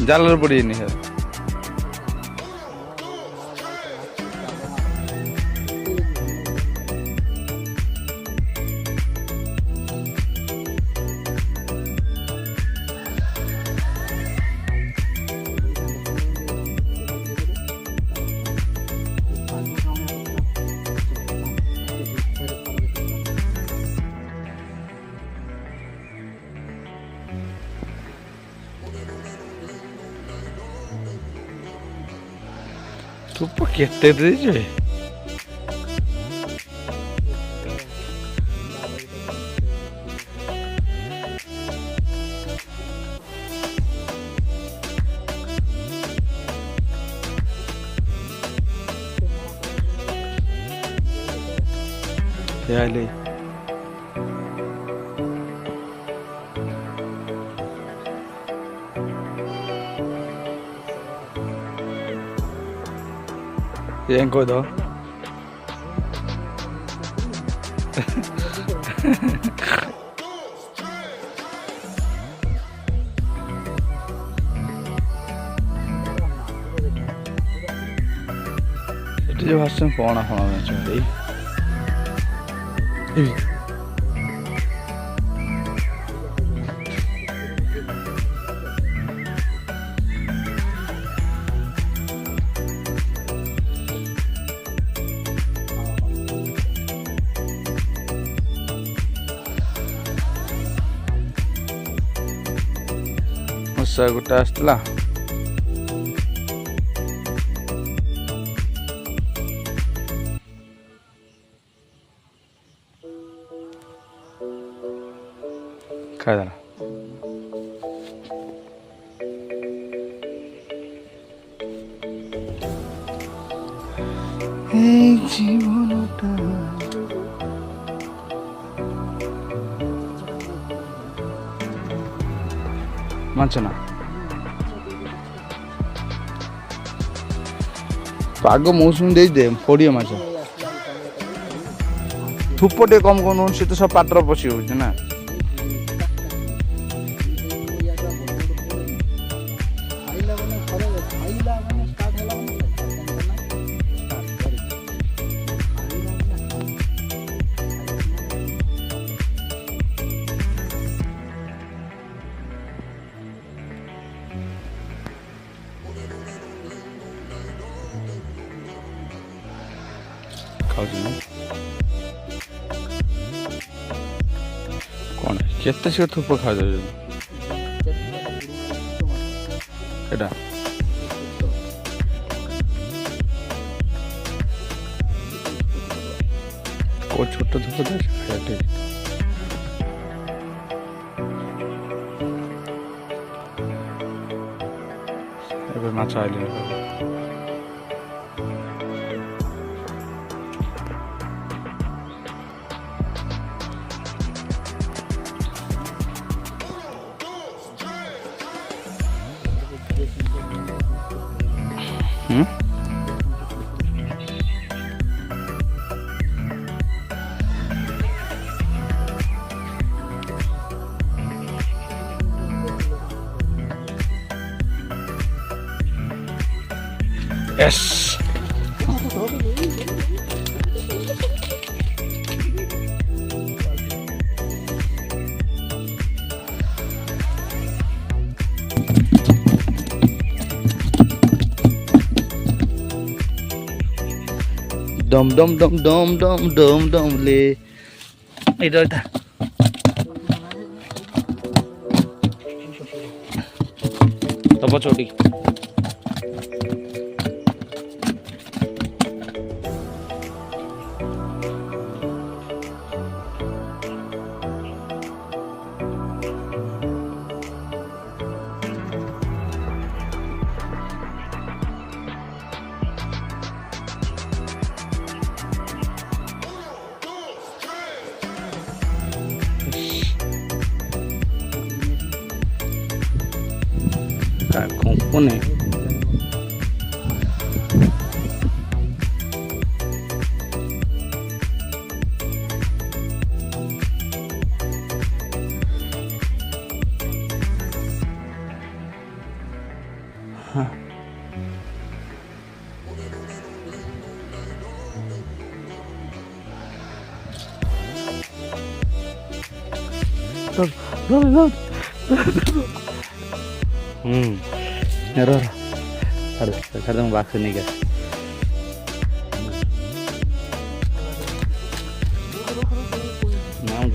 জালের পড়িয়ে নি ଧୂପ କେତେ ଦେଇଛୁ ଆଇଲେ Yang kau tu. Itu je bahasa pon apa macam ni. Masa kita setelah kaya dah. Hey jiwanota. Macam mana? ପାଗ ମୌସୁମୀ ଦେଇଦେ ପଡ଼ିବ ମାଛ ଧୂପ ଟିକେ କମ କମ ସେ ତ ସବୁ ପାତ୍ର ପଶି ହଉଛି ନା ଖାଉଛି ନା କ'ଣ କେତେ ସେ ଧୂପ ଖାଇଦେଉଛନ୍ତି ଏଇଟା କେଉଁ ଛୋଟ ଧୂପ ଦେଉଛି ଖାଇବା ଏବେ ମାଛ ଆଇଲେ Yes. Dom dom dom dom dom dom dom le. Itu dah. Apa codi? काय कोण आहे हा kadang bakso nih guys. Nah,